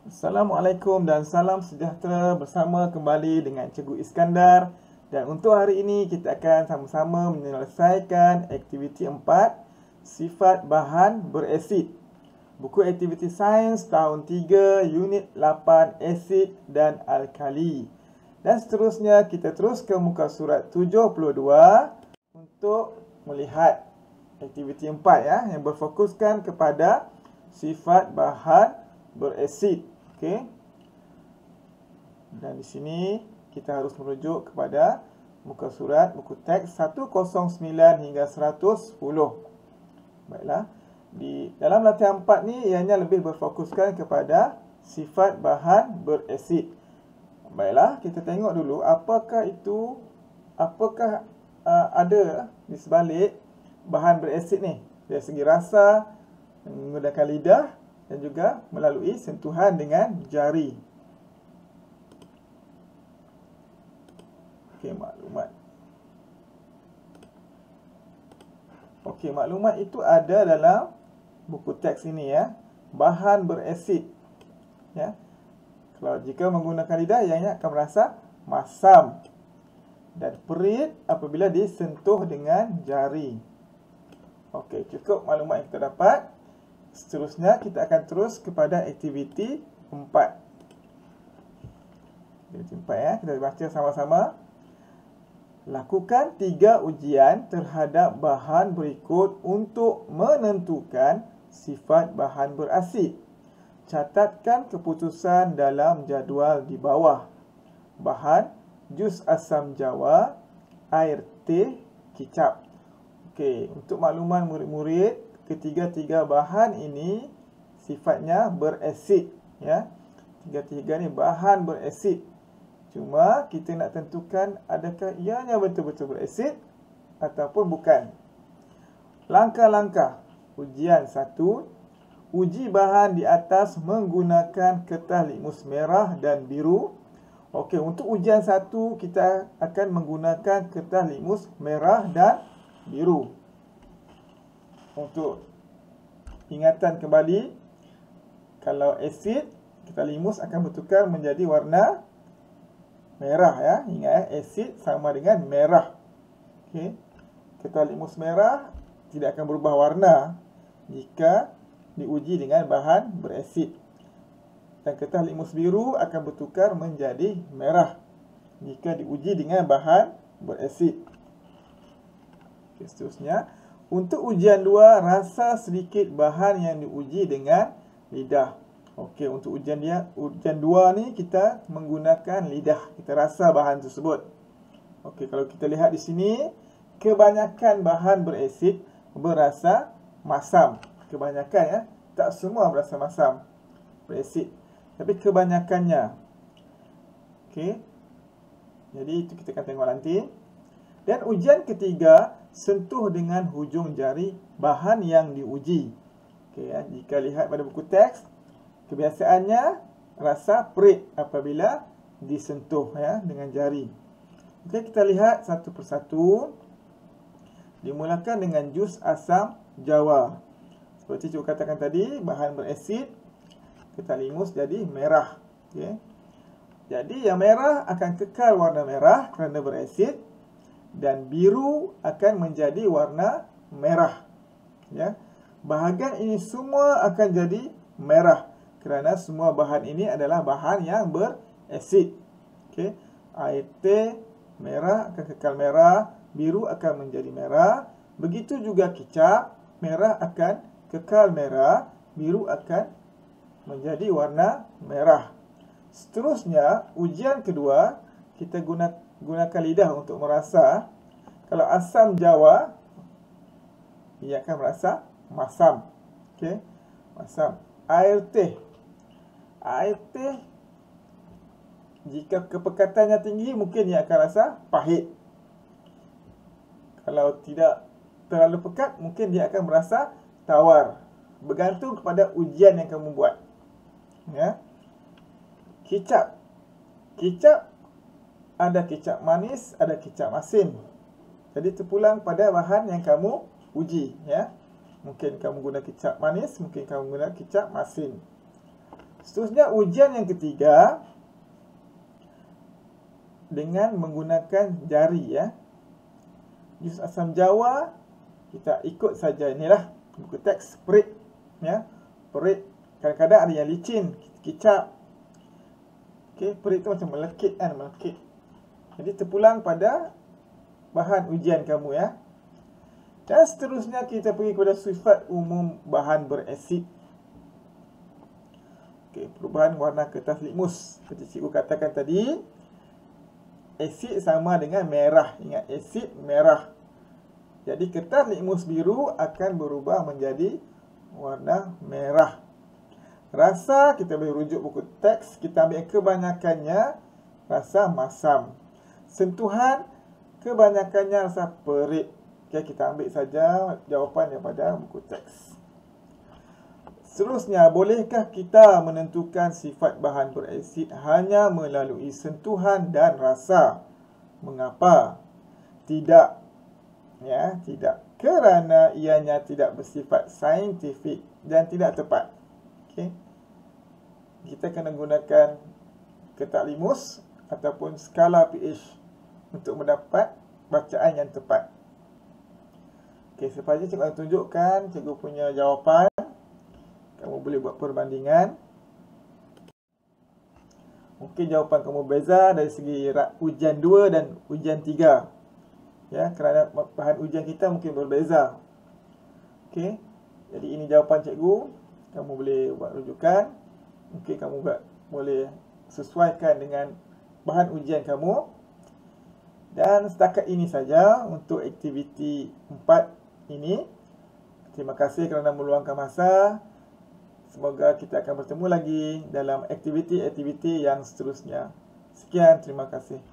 Assalamualaikum dan salam sejahtera, bersama kembali dengan Cikgu Iskandar. Dan untuk hari ini kita akan sama-sama menyelesaikan aktiviti 4, sifat bahan berasid. Buku aktiviti sains tahun 3, unit 8, asid dan alkali. Dan seterusnya kita terus ke muka surat 72 untuk melihat aktiviti 4 yang berfokuskan kepada sifat bahan berasid. Okey. Dan di sini kita harus merujuk kepada muka surat, buku teks 109 hingga 110. Baiklah. Di dalam latihan 4 ni ianya lebih berfokuskan kepada sifat bahan berasid. Baiklah, kita tengok dulu apakah ada di sebalik bahan berasid ni dari segi rasa, menggunakan lidah dan juga melalui sentuhan dengan jari. Okey, maklumat. Okey, maklumat itu ada dalam buku teks ini Bahan berasid. Kalau jika menggunakan lidah, ianya akan merasa masam dan perih apabila disentuh dengan jari. Okey, cukup maklumat yang kita dapat. Seterusnya kita akan terus kepada aktiviti 4. Aktiviti 4 kita baca sama-sama. Lakukan 3 ujian terhadap bahan berikut untuk menentukan sifat bahan berasid. Catatkan keputusan dalam jadual di bawah. Bahan: jus asam jawa, air teh, kicap. Okey, untuk makluman murid-murid, ketiga-tiga bahan ini sifatnya berasid. Tiga-tiga ni bahan berasid. Cuma kita nak tentukan adakah ianya betul-betul berasid ataupun bukan. Langkah-langkah. Ujian 1. Uji bahan di atas menggunakan kertas litmus merah dan biru. Okey, untuk ujian 1 kita akan menggunakan kertas litmus merah dan biru. Untuk ingatan kembali, kalau asid, kita limus akan bertukar menjadi warna merah. Ingat asid sama dengan merah. Okey. Kertas litmus merah tidak akan berubah warna jika diuji dengan bahan berasid. Dan kertas litmus biru akan bertukar menjadi merah jika diuji dengan bahan berasid. Okey, seterusnya. Untuk ujian 2, rasa sedikit bahan yang diuji dengan lidah. Okey, untuk ujian 2 ni kita menggunakan lidah. Kita rasa bahan tersebut. Okey, kalau kita lihat di sini, kebanyakan bahan berasid berasa masam. Kebanyakan tak semua berasa masam berasid, tapi kebanyakannya. Okey. Jadi itu kita akan tengok nanti. Dan ujian ketiga, sentuh dengan hujung jari bahan yang diuji. Okey, jika lihat pada buku teks, kebiasaannya rasa perih apabila disentuh dengan jari. Okey, kita lihat satu persatu. Dimulakan dengan jus asam jawa. Seperti cikgu katakan tadi, bahan berasid kita limus jadi merah. Okey. Jadi yang merah akan kekal warna merah kerana berasid, dan biru akan menjadi warna merah. Bahagian ini semua akan jadi merah kerana semua bahan ini adalah bahan yang berasid. Okey. Air teh merah akan kekal merah, biru akan menjadi merah. Begitu juga kicap, merah akan kekal merah, biru akan menjadi warna merah. Seterusnya, ujian kedua, kita gunakan lidah untuk merasa. Kalau asam jawa, ia akan merasa masam. Okey, masam. Air teh. Air teh, jika kepekatannya tinggi, mungkin ia akan rasa pahit. Kalau tidak terlalu pekat, mungkin dia akan merasa tawar. Bergantung kepada ujian yang kamu buat. Kicap. Kicap, ada kicap manis, ada kicap masin. Jadi terpulang pada bahan yang kamu uji. Mungkin kamu guna kicap manis, mungkin kamu guna kicap masin. Seterusnya ujian yang ketiga dengan menggunakan jari ya. Juz Asam Jawa kita ikut saja inilah buku teks perit ya. Perit kadang-kadang ada yang licin, kicap. Okey, perit tu macam melekit kan, melekit. Jadi terpulang pada bahan ujian kamu ya. Dan seterusnya kita pergi kepada sifat umum bahan berasid. Okey, perubahan warna kertas litmus. Seperti cikgu katakan tadi, asid sama dengan merah. Ingat, asid merah. Jadi kertas litmus biru akan berubah menjadi warna merah. Rasa, kita boleh rujuk buku teks. Kita ambil kebanyakannya rasa masam. Sentuhan, kebanyakannya rasa perit. Okay, kita ambil saja jawapan daripada buku teks. Seterusnya, bolehkah kita menentukan sifat bahan berasid hanya melalui sentuhan dan rasa? Mengapa? Tidak. Ya, tidak. Kerana ianya tidak bersifat saintifik dan tidak tepat. Okay. Kita kena gunakan kertas limus ataupun skala pH untuk mendapat bacaan yang tepat. Okay, selepas ini cikgu akan tunjukkan cikgu punya jawapan. Kamu boleh buat perbandingan. Mungkin jawapan kamu beza dari segi ujian 2 dan ujian 3. Ya, kerana bahan ujian kita mungkin berbeza. Okey. Jadi ini jawapan cikgu. Kamu boleh buat rujukan. Mungkin kamu boleh sesuaikan dengan bahan ujian kamu. Dan setakat ini saja untuk aktiviti 4 ini. Terima kasih kerana meluangkan masa. Semoga kita akan bertemu lagi dalam aktiviti-aktiviti yang seterusnya. Sekian, terima kasih.